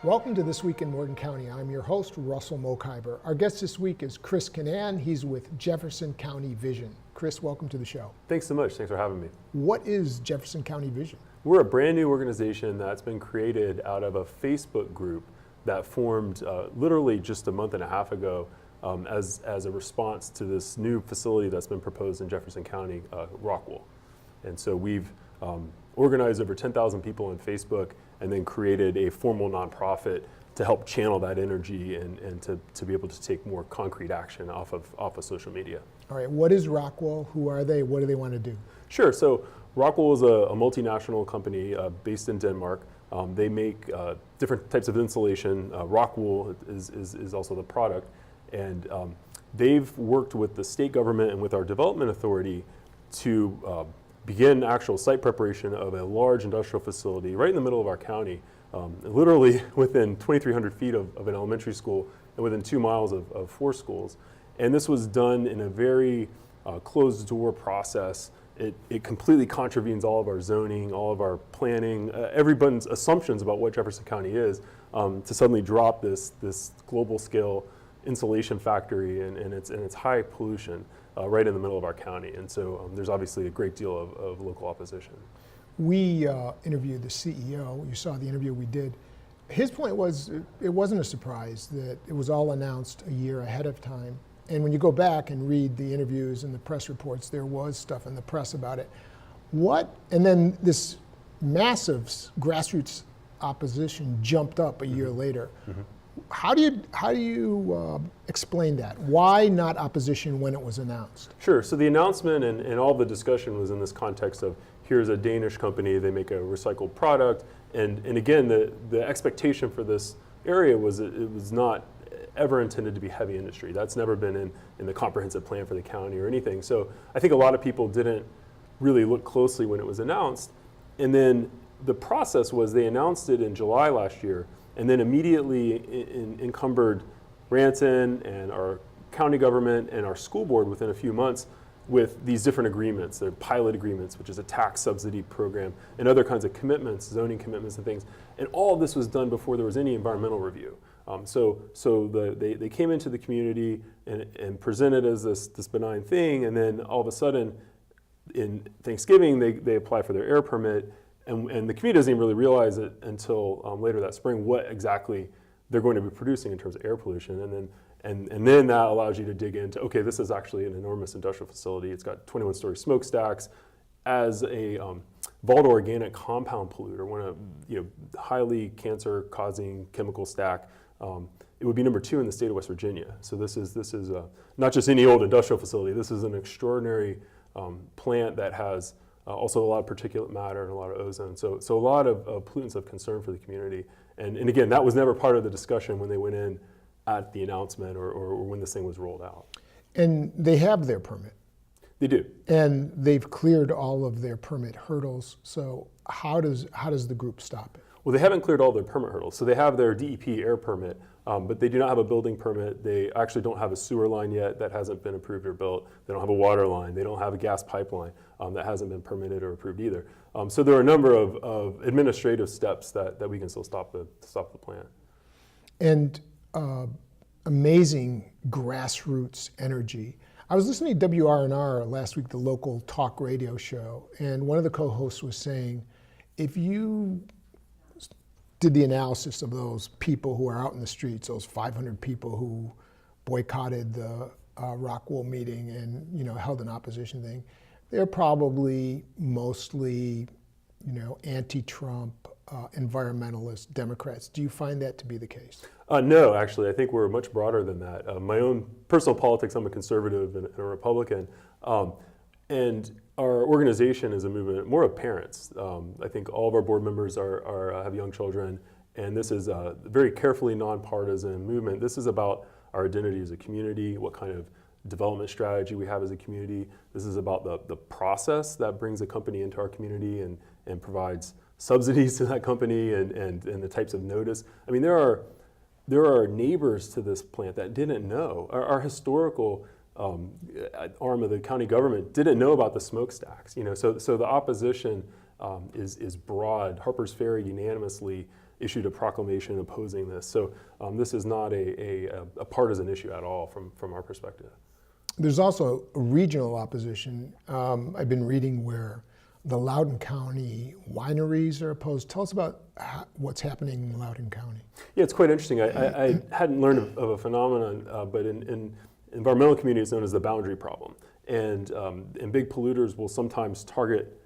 Welcome to This Week in Morgan County. I'm your host, Russell Mokhiber. Our guest this week is Chris Kinnan. He's with Jefferson County Vision. Chris, welcome to the show. Thanks so much. Thanks for having me. What is Jefferson County Vision? We're a brand new organization that's been created out of a Facebook group that formed literally just a month and a half ago as a response to this new facility that's been proposed in Jefferson County, Rockwool. And so we've organized over 10,000 people on Facebook and then created a formal nonprofit to help channel that energy and to be able to take more concrete action off of social media. All right, what is Rockwool? Who are they? What do they want to do? Sure, so Rockwool is a multinational company based in Denmark. They make different types of insulation. Rockwool is also the product. And they've worked with the state government and with our development authority to begin actual site preparation of a large industrial facility right in the middle of our county, literally within 2,300 feet of an elementary school and within 2 miles of 4 schools. And this was done in a very closed door process. It completely contravenes all of our zoning, all of our planning, everyone's assumptions about what Jefferson County is, to suddenly drop this global scale insulation factory and its high pollution right in the middle of our county. And so there's obviously a great deal of local opposition. We interviewed the CEO. You saw the interview we did. His point was it wasn't a surprise that it was all announced a year ahead of time. And when you go back and read the interviews and the press reports, there was stuff in the press about it. And then this massive grassroots opposition jumped up a year later. Mm-hmm. How do you explain that? Why not opposition when it was announced? Sure. So the announcement and all the discussion was in this context of here's a Danish company, they make a recycled product, and again the expectation for this area was it was not ever intended to be heavy industry. That's never been in the comprehensive plan for the county or anything. So I think a lot of people didn't really look closely when it was announced. And then the process was they announced it in July last year, and then immediately encumbered Ranson and our county government and our school board within a few months with these different agreements. They're pilot agreements, which is a tax subsidy program, and other kinds of commitments, zoning commitments and things. And all of this was done before there was any environmental review. They came into the community and presented as this benign thing, and then all of a sudden in Thanksgiving they apply for their air permit. And the community doesn't even really realize it until later that spring what exactly they're going to be producing in terms of air pollution. And then that allows you to dig into, okay, this is actually an enormous industrial facility. It's got 21-story smokestacks. As a volatile organic compound polluter, one of highly cancer-causing chemical stack, it would be number 2 in the state of West Virginia. So this is not just any old industrial facility. This is an extraordinary plant that has also a lot of particulate matter and a lot of ozone. So a lot of pollutants of concern for the community. And again, that was never part of the discussion when they went in at the announcement or when this thing was rolled out. And they have their permit. They do. And they've cleared all of their permit hurdles. So how does the group stop it? Well, they haven't cleared all their permit hurdles. So they have their DEP air permit, but they do not have a building permit. They actually don't have a sewer line yet that hasn't been approved or built. They don't have a water line. They don't have a gas pipeline that hasn't been permitted or approved either. So there are a number of administrative steps that we can still stop the plant. And amazing grassroots energy. I was listening to WRNR last week, the local talk radio show, and one of the co-hosts was saying, if you did the analysis of those people who are out in the streets, those 500 people who boycotted the Rockwool meeting and held an opposition thing, they're probably mostly anti-Trump, environmentalist Democrats. Do you find that to be the case? No, actually, I think we're much broader than that. My own personal politics, I'm a conservative and a Republican, and our organization is a movement more of parents. I think all of our board members have young children, and this is a very carefully nonpartisan movement. This is about our identity as a community, what kind of development strategy we have as a community. This is about the process that brings a company into our community and provides subsidies to that company and the types of notice. I mean, there are neighbors to this plant that didn't know. Our historical arm of the county government didn't know about the smokestacks. So the opposition is broad. Harpers Ferry unanimously issued a proclamation opposing this. So this is not a partisan issue at all from our perspective. There's also regional opposition. I've been reading where the Loudoun County wineries are opposed. Tell us about what's happening in Loudoun County. Yeah, it's quite interesting. I hadn't learned of a phenomenon, but in environmental community it's known as the boundary problem. And big polluters will sometimes target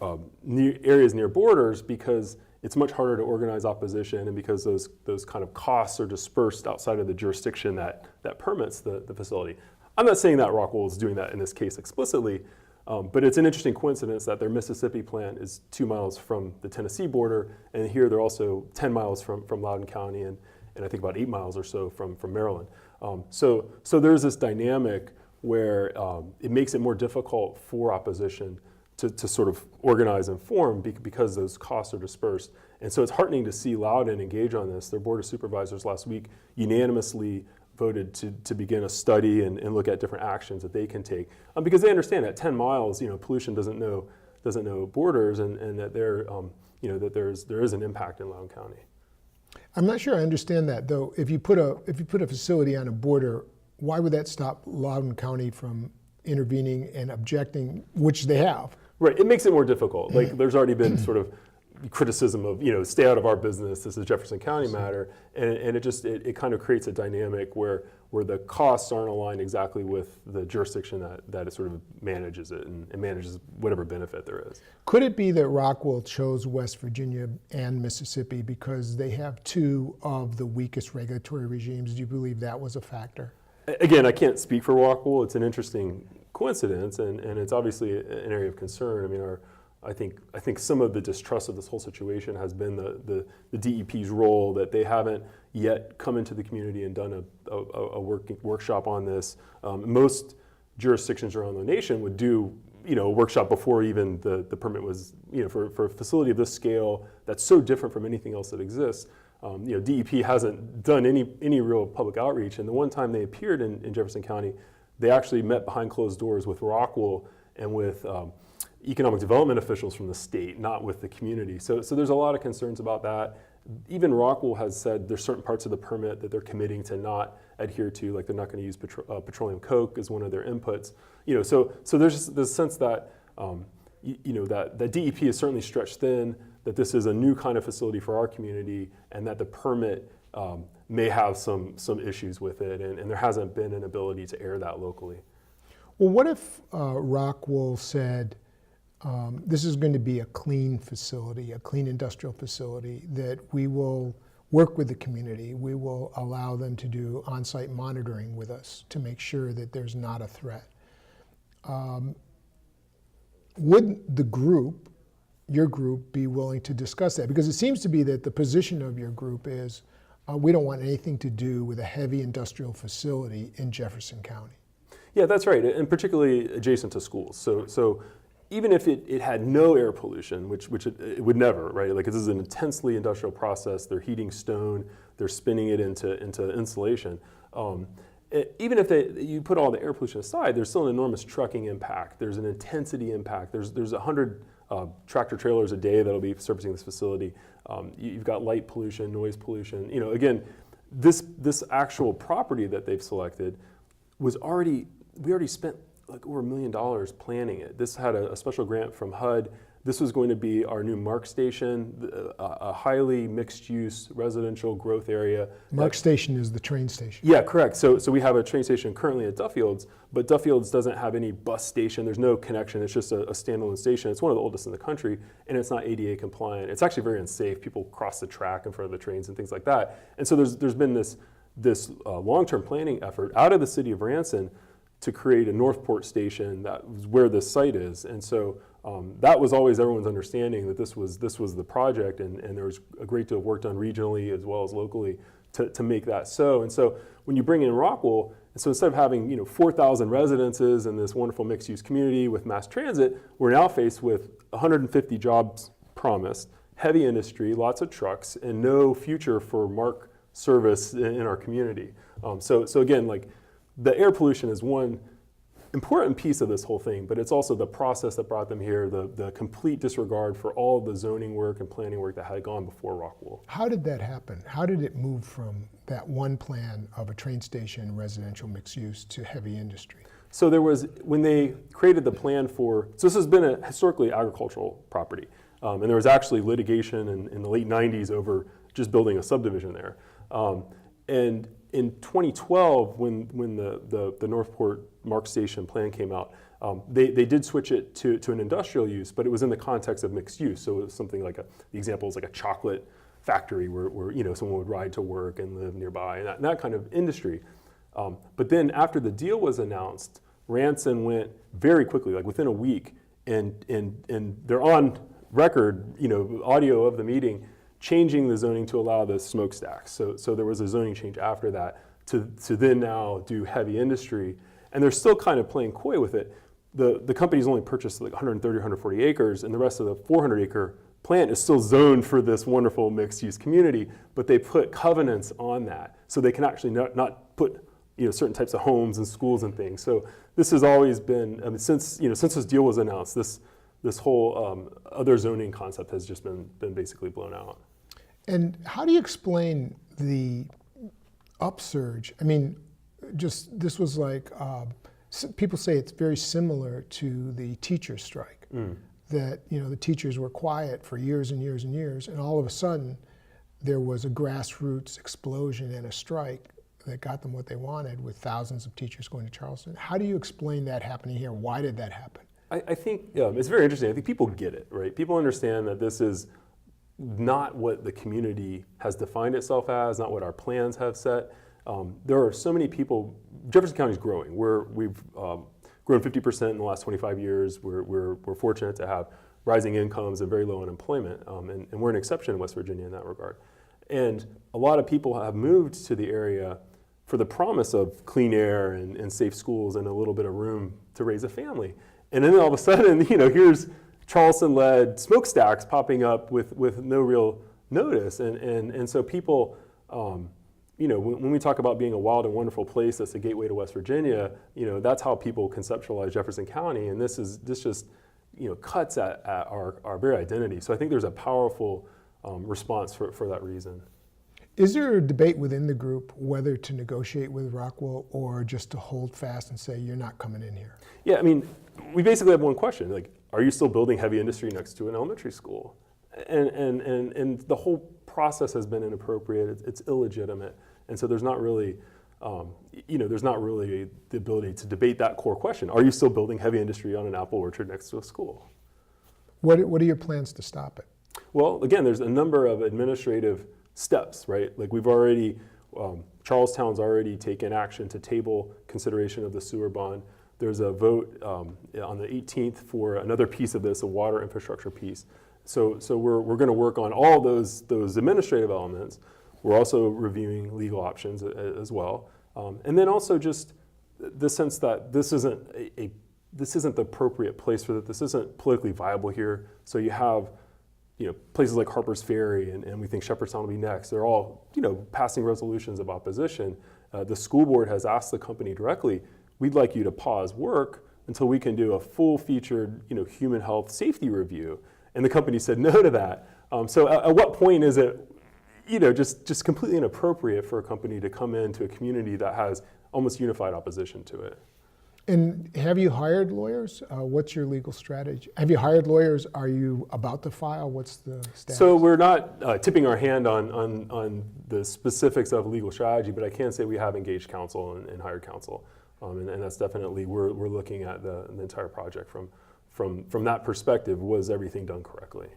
areas near borders because it's much harder to organize opposition, and because those kind of costs are dispersed outside of the jurisdiction that permits the facility. I'm not saying that Rockwool is doing that in this case explicitly, but it's an interesting coincidence that their Mississippi plant is 2 miles from the Tennessee border, and here they're also 10 miles from Loudoun County, and I think about 8 miles or so from Maryland. So there's this dynamic where it makes it more difficult for opposition to sort of organize and form because those costs are dispersed. And so it's heartening to see Loudoun engage on this. Their Board of Supervisors last week unanimously voted to begin a study and look at different actions that they can take, because they understand that 10 miles, pollution doesn't know borders, and that that there is an impact in Loudoun County. I'm not sure I understand that though. If you put a facility on a border, why would that stop Loudoun County from intervening and objecting, which they have? Right, it makes it more difficult. Like there's already been sort of criticism of, stay out of our business, this is a Jefferson County matter, and it kind of creates a dynamic where the costs aren't aligned exactly with the jurisdiction that it sort of manages it and manages whatever benefit there is. Could it be that Rockwool chose West Virginia and Mississippi because they have two of the weakest regulatory regimes? Do you believe that was a factor? Again, I can't speak for Rockwool. It's an interesting coincidence, and it's obviously an area of concern. I mean, I think some of the distrust of this whole situation has been the DEP's role, that they haven't yet come into the community and done a workshop on this. Most jurisdictions around the nation would do a workshop before even the permit was, for a facility of this scale that's so different from anything else that exists. DEP hasn't done any real public outreach, and the one time they appeared in Jefferson County, they actually met behind closed doors with Rockwool and with economic development officials from the state, not with the community. So there's a lot of concerns about that. Even Rockwool has said there's certain parts of the permit that they're committing to not adhere to, like they're not going to use petroleum coke as one of their inputs. So there's this sense that that DEP is certainly stretched thin, that this is a new kind of facility for our community, and that the permit may have some issues with it, and there hasn't been an ability to air that locally. Well, what if Rockwool said, this is going to be a clean facility, a clean industrial facility, that we will work with the community, we will allow them to do on-site monitoring with us to make sure that there's not a threat. Would the group, your group, be willing to discuss that? Because it seems to be that the position of your group is, we don't want anything to do with a heavy industrial facility in Jefferson County. Yeah, that's right, and particularly adjacent to schools. So even if it had no air pollution, which it would never, right? Like, this is an intensely industrial process. They're heating stone, they're spinning it into insulation. Even if you put all the air pollution aside, there's still an enormous trucking impact. There's an intensity impact. There's 100 tractor trailers a day that'll be servicing this facility. You've got light pollution, noise pollution. Again, this actual property that they've selected we already spent like over $1 million planning it. This had a special grant from HUD. This was going to be our new MARC station, a highly mixed-use residential growth area. MARC station is the train station. Yeah, correct. So we have a train station currently at Duffields, but Duffields doesn't have any bus station. There's no connection. It's just a standalone station. It's one of the oldest in the country, and it's not ADA compliant. It's actually very unsafe. People cross the track in front of the trains and things like that. And so there's been this long-term planning effort out of the city of Ranson to create a Northport station that was where this site is. And so that was always everyone's understanding, that this was the project, and there was a great deal of work done regionally as well as locally to make that so. And so when you bring in Rockwool, so instead of having 4,000 residences in this wonderful mixed-use community with mass transit, we're now faced with 150 jobs promised, heavy industry, lots of trucks, and no future for MARC service in our community. So again, like, the air pollution is one important piece of this whole thing, but it's also the process that brought them here, the complete disregard for all the zoning work and planning work that had gone before Rockwool. How did that happen? How did it move from that one plan of a train station, residential mixed use, to heavy industry? So there was, when they created the plan for, so this has been a historically agricultural property, and there was actually litigation in the late 90s over just building a subdivision there. And in 2012, when the Northport Mark Station plan came out, they did switch it to an industrial use, but it was in the context of mixed use. So it was something like the example is like a chocolate factory where someone would ride to work and live nearby, and that kind of industry. But then after the deal was announced, Ranson went very quickly, like within a week, and they're on record, audio of the meeting, changing the zoning to allow the smokestacks. So there was a zoning change after that to then now do heavy industry. And they're still kind of playing coy with it. The company's only purchased like 130, 140 acres, and the rest of the 400-acre plant is still zoned for this wonderful mixed-use community, but they put covenants on that so they can actually not put certain types of homes and schools and things. So this has always been, since this deal was announced, this whole other zoning concept has just been basically blown out. And how do you explain the upsurge? I mean, this was like, people say it's very similar to the teachers' strike. That the teachers were quiet for years and years and years, and all of a sudden there was a grassroots explosion and a strike that got them what they wanted, with thousands of teachers going to Charleston. How do you explain that happening here? Why did that happen? I think it's very interesting. I think people get it, right? People understand that this is not what the community has defined itself as, not what our plans have set. There are so many people. Jefferson County is growing. We've grown 50% in the last 25 years. We're fortunate to have rising incomes and very low unemployment, and we're an exception in West Virginia in that regard. And a lot of people have moved to the area for the promise of clean air and safe schools and a little bit of room to raise a family. And then all of a sudden, here's Charleston-led smokestacks popping up with no real notice. And so people, when we talk about being a wild and wonderful place that's a gateway to West Virginia, that's how people conceptualize Jefferson County. And this just cuts at our very identity. So I think there's a powerful response for that reason. Is there a debate within the group whether to negotiate with Rockwool or just to hold fast and say, you're not coming in here? Yeah, I mean, we basically have one question, like, are you still building heavy industry next to an elementary school? And the whole process has been inappropriate, it's illegitimate, and so there's not really, there's not really the ability to debate that core question. Are you still building heavy industry on an apple orchard next to a school? What are your plans to stop it? Well, again, there's a number of administrative steps, right? Like we've already, Charlestown's already taken action to table consideration of the sewer bond. There's a vote on the 18th for another piece of this, a water infrastructure piece. So we're going to work on all those administrative elements. We're also reviewing legal options as well, and then also just the sense that this isn't the appropriate place for that. This isn't politically viable here. So you have places like Harper's Ferry, and we think Shepherdstown will be next. They're all passing resolutions of opposition. The school board has asked the company directly, we'd like you to pause work until we can do a full-featured human health safety review. And the company said no to that. So at what point is it just completely inappropriate for a company to come into a community that has almost unified opposition to it? And have you hired lawyers? What's your legal strategy? Have you hired lawyers? Are you about to file? What's the status? So we're not tipping our hand on the specifics of legal strategy, but I can say we have engaged counsel and hired counsel. And that's definitely, we're looking at the entire project from that perspective. Was everything done correctly?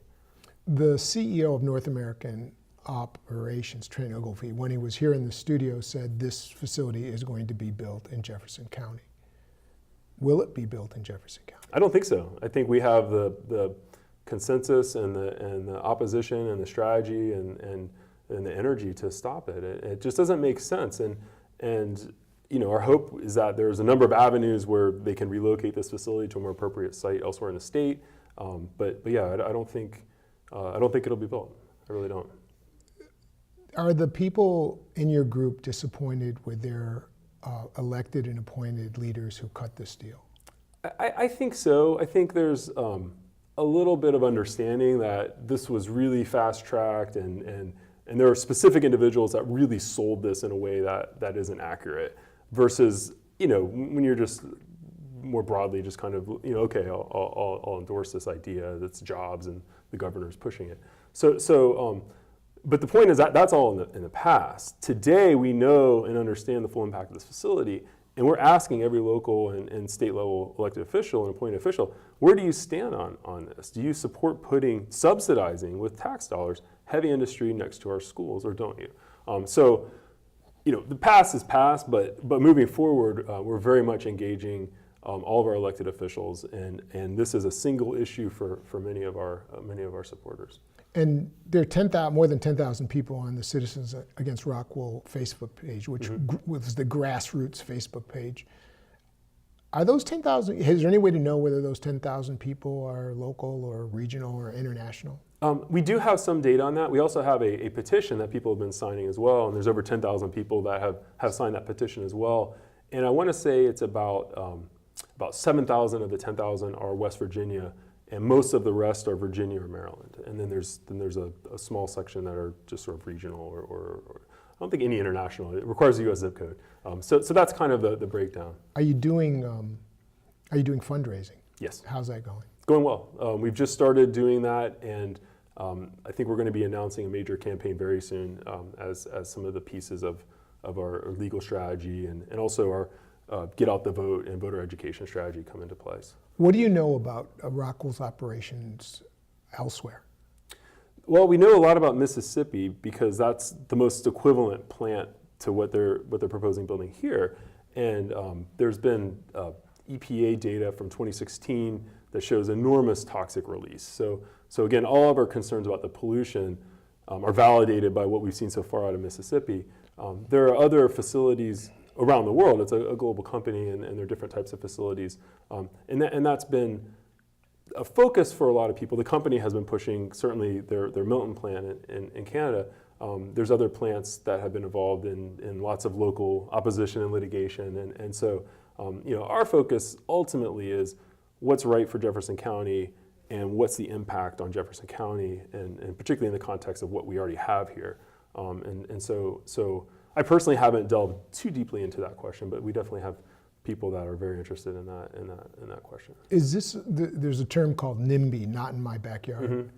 The CEO of North American Operations, Trent Ogilvie, when he was here in the studio, said this facility is going to be built in Jefferson County. Will it be built in Jefferson County? I don't think so. I think we have the consensus and the opposition and the strategy and the energy to stop it. It just doesn't make sense. And our hope is that there's a number of avenues where they can relocate this facility to a more appropriate site elsewhere in the state. But yeah, I don't think it'll be built. I really don't. Are the people in your group disappointed with their elected and appointed leaders who cut this deal? I think so. I think there's a little bit of understanding that this was really fast-tracked, and there are specific individuals that really sold this in a way that isn't accurate, versus, when you're just more broadly just kind of, okay, I'll endorse this idea that's jobs and the governor's pushing it. But the point is that that's all in the past. Today, we know and understand the full impact of this facility, and we're asking every local and state level elected official and appointed official, where do you stand on this? Do you support subsidizing with tax dollars heavy industry next to our schools, or don't you? The past is past, but moving forward, we're very much engaging all of our elected officials, and this is a single issue for many of our supporters. And there are more than 10,000 people on the Citizens Against Rockwool Facebook page, which was the grassroots Facebook page. Are those 10,000, is there any way to know whether those 10,000 people are local or regional or international? We do have some data on that. We also have a petition that people have been signing as well, and there's over 10,000 people that have signed that petition as well. And I want to say it's about 7,000 of the 10,000 are West Virginia, and most of the rest are Virginia or Maryland. And then there's a small section that are just sort of regional or I don't think any international. It requires a U.S. zip code. So that's kind of the breakdown. Are you doing fundraising? Yes. How's that going? Going well. We've just started doing that, and I think we're going to be announcing a major campaign very soon as some of the pieces of our legal strategy and also our get out the vote and voter education strategy come into place. What do you know about Rockwool's operations elsewhere? Well, we know a lot about Mississippi because that's the most equivalent plant to what they're proposing building here. And there's been EPA data from 2016 that shows enormous toxic release. So again, all of our concerns about the pollution are validated by what we've seen so far out of Mississippi. There are other facilities around the world. It's a global company, and there are different types of facilities. And that's been a focus for a lot of people. The company has been pushing, certainly, their Milton plant in Canada. There's other plants that have been involved in lots of local opposition and litigation. And so our focus ultimately is what's right for Jefferson County and what's the impact on Jefferson County, and particularly in the context of what we already have here. So I personally haven't delved too deeply into that question, but we definitely have people that are very interested in that question. Is this there's a term called NIMBY, not in my backyard.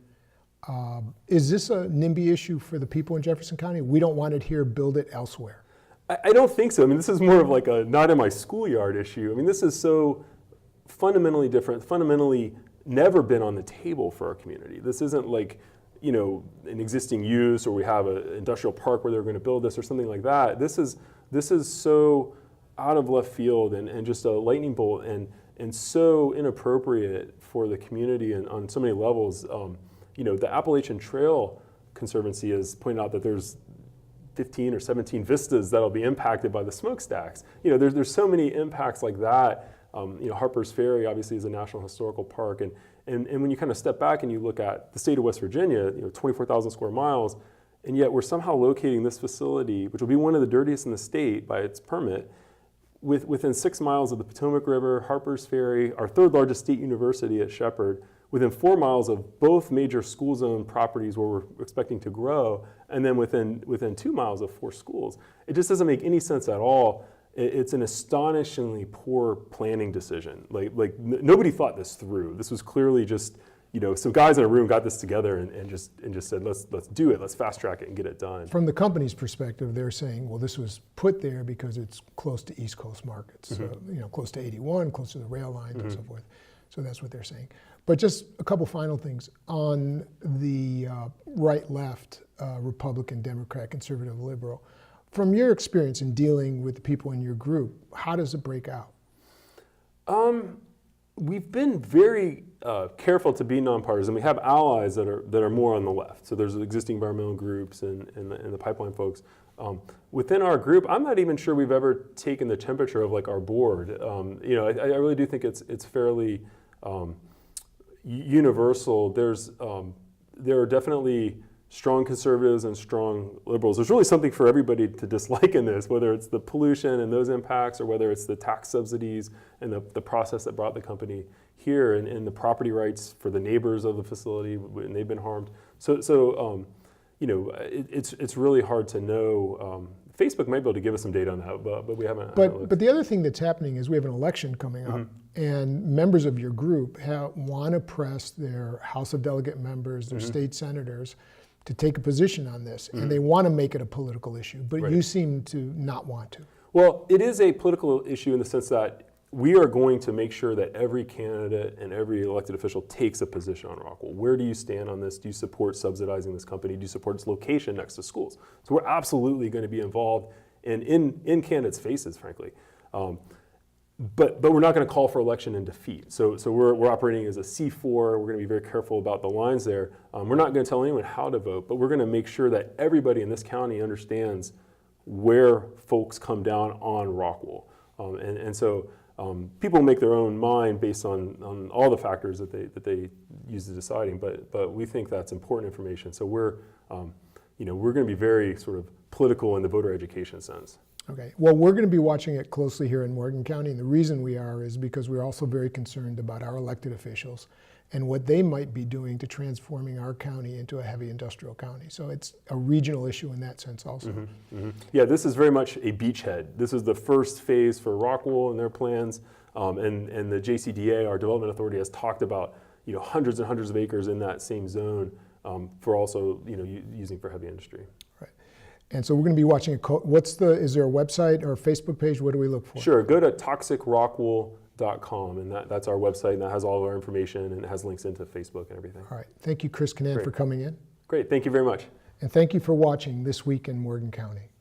Is this a NIMBY issue for the people in Jefferson County? We don't want it here, build it elsewhere. I don't think so. I mean, this is more of like a not in my schoolyard issue. I mean, this is so fundamentally different, fundamentally never been on the table for our community. This isn't like, an existing use, or we have an industrial park where they're going to build this or something like that. This is so out of left field and just a lightning bolt and so inappropriate for the community and on so many levels. The Appalachian Trail Conservancy has pointed out that there's 15 or 17 vistas that'll be impacted by the smokestacks. There's so many impacts like that. Harper's Ferry obviously is a National Historical Park, and when you kind of step back and you look at the state of West Virginia, 24,000 square miles, and yet we're somehow locating this facility, which will be one of the dirtiest in the state by its permit, within 6 miles of the Potomac River, Harper's Ferry, our third largest state university at Shepherd, within 4 miles of both major school zone properties where we're expecting to grow, and then within 2 miles of 4 schools. It just doesn't make any sense at all. It's an astonishingly poor planning decision. Like nobody thought this through. This was clearly just, some guys in a room got this together and just said, let's do it, let's fast track it and get it done. From the company's perspective, they're saying, well, this was put there because it's close to East Coast markets, close to 81, close to the rail lines and so forth. So that's what they're saying. But just a couple final things. On the right-left, Republican, Democrat, conservative, liberal, from your experience in dealing with the people in your group, how does it break out? We've been very careful to be nonpartisan. We have allies that are more on the left. So there's existing environmental groups and the pipeline folks. Within our group, I'm not even sure we've ever taken the temperature of like our board. I really do think it's fairly universal. There are definitely strong conservatives and strong liberals. There's really something for everybody to dislike in this, whether it's the pollution and those impacts, or whether it's the tax subsidies and the process that brought the company here, and the property rights for the neighbors of the facility when they've been harmed. So it's really hard to know. Facebook might be able to give us some data on that, but we haven't. But the other thing that's happening is we have an election coming up, and members of your group want to press their House of Delegate members, their state senators, to take a position on this, and they want to make it a political issue, but you seem to not want to. Well, it is a political issue in the sense that we are going to make sure that every candidate and every elected official takes a position on Rockwool. Where do you stand on this? Do you support subsidizing this company? Do you support its location next to schools? So we're absolutely going to be involved in candidates' faces, frankly. But we're not going to call for election and defeat. So we're operating as a C4. We're going to be very careful about the lines there. We're not going to tell anyone how to vote, but we're going to make sure that everybody in this county understands where folks come down on Rockwool. So people make their own mind based on all the factors that they use to deciding. But we think that's important information. So we're going to be very sort of political in the voter education sense. Okay. Well, we're going to be watching it closely here in Morgan County, and the reason we are is because we're also very concerned about our elected officials and what they might be doing to transforming our county into a heavy industrial county. So it's a regional issue in that sense also. Yeah, this is very much a beachhead. This is the first phase for Rockwool and their plans, and the JCDA, our development authority, has talked about hundreds and hundreds of acres in that same zone for also using for heavy industry. Right. And so we're going to be watching is there a website or a Facebook page? What do we look for? Sure, go to toxicrockwell.com, and that's our website, and that has all of our information, and it has links into Facebook and everything. All right. Thank you, Chris Kinnan, for coming in. Great, thank you very much. And thank you for watching This Week in Morgan County.